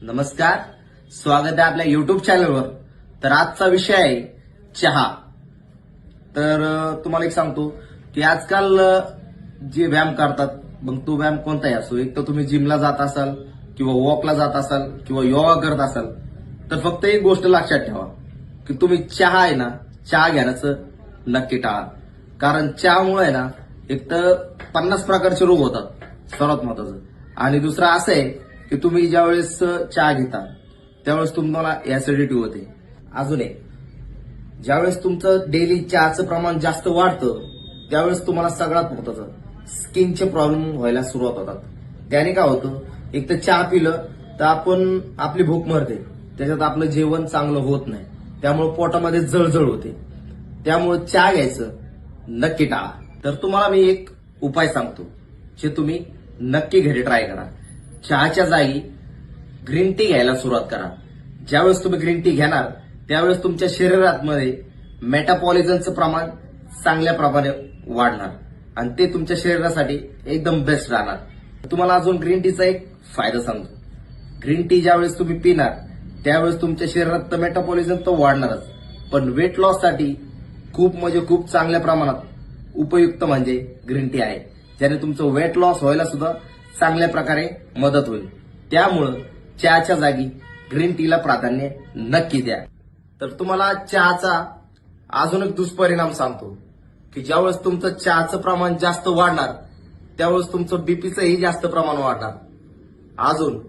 नमस्कार, स्वागत आहे आपल्या युट्यूब चॅनलवर. तर आजचा विषय आहे चहा. तर तुम्हाला एक सांगतो की आजकाल जे व्यायाम करतात, मग तो व्यायाम कोणताही असो, एक तर तुम्ही जिमला जात असाल किंवा वॉकला जात असाल किंवा योगा करत असाल, तर फक्त एक गोष्ट लक्षात ठेवा की तुम्ही चहा आहे ना, चहा घेण्याचं नक्की टाळा. कारण चहामुळे आहे ना, एक तर 50 प्रकारचे रोग होतात सर्वात महत्वाचं, आणि दुसरं असं आहे की तुम्ही ज्यावेळेस चहा घेता त्यावेळेस तुम्हाला ऍसिडिटी होते. अजून एक, ज्यावेळेस तुमचं डेली चहाचं प्रमाण जास्त वाढतं त्यावेळेस तुम्हाला सगळ्यात महत्वाचं स्किनचे प्रॉब्लेम व्हायला सुरुवात होतात. त्याने काय होतं, एक तर चहा पिलं तर आपली भूक मरते, त्याच्यात आपलं जेवण चांगलं होत नाही, त्यामुळे पोटामध्ये जळजळ होते. त्यामुळे चहा घ्यायचं नक्की टाळा. तर तुम्हाला मी एक उपाय सांगतो जे तुम्ही नक्की घरी ट्राय करा. चहाच्या जागी ग्रीन टी घ्यायला सुरुवात करा. ज्यावेळेस तुम्ही ग्रीन टी घेणार त्यावेळेस तुमच्या शरीरामध्ये मेटाबॉलिझमचं प्रमाण चांगल्या प्रमाणे वाढणार आणि ते तुमच्या शरीरासाठी एकदम बेस्ट राहणार. तुम्हाला अजून ग्रीन टीचा एक फायदा सांगतो. ग्रीन टी ज्यावेळेस तुम्ही पिणार त्यावेळेस तुमच्या शरीरात मेटाबॉलिझम तर वाढणारच, पण वेट लॉस साठी खूप चांगल्या प्रमाणात उपयुक्त म्हणजे ग्रीन टी आहे, ज्याने तुमचं वेट लॉस व्हायला सुद्धा चांगल्या प्रकारे मदत होईल. त्यामुळं चहाच्या जागी ग्रीन टीला प्राधान्य नक्की द्या. तर तुम्हाला चहाचा अजून एक दुष्परिणाम सांगतो की ज्यावेळेस तुमचं चहाचं प्रमाण जास्त वाढणार त्यावेळेस तुमचं बीपीचंही जास्त प्रमाण वाढणार. अजून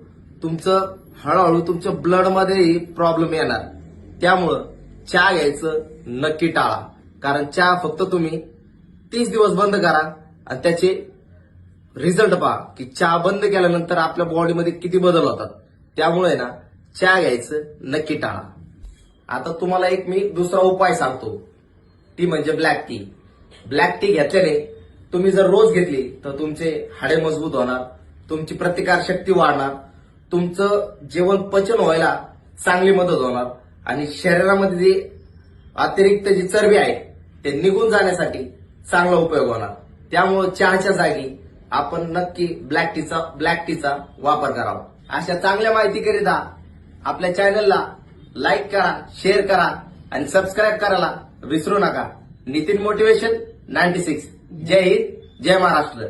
तुमचं हळूहळू तुमच्या ब्लडमध्येही प्रॉब्लेम येणार. त्यामुळं चहा घ्यायचं नक्की टाळा. कारण चहा फक्त तुम्ही 30 दिवस बंद करा आणि त्याचे रिझल्ट पहा की चहा बंद केल्यानंतर आपल्या बॉडीमध्ये किती बदल होतात. त्यामुळे ना चहा घ्यायचं नक्की टाळा. आता तुम्हाला एक मी दुसरा उपाय सांगतो, ती म्हणजे ब्लॅक टी. ब्लॅक टी घेतल्याने तुम्ही जर रोज घेतली तर तुमचे हाडे मजबूत होणार, तुमची प्रतिकारशक्ती वाढणार, तुमचं जेवण पचन व्हायला चांगली मदत होणार आणि शरीरामध्ये जी अतिरिक्त जी चरबी आहे ते निघून जाण्यासाठी चांगला उपयोग होणार. त्यामुळे चहाच्या जागी आपण नक्की ब्लॅक टीचा वापर करावा. अशा चांगल्या माहितीकरिता आपल्या चॅनलला लाईक करा, शेअर करा आणि सबस्क्राईब करायला विसरू नका. नितीन मोटिवेशन 96. जय हिंद, जय महाराष्ट्र.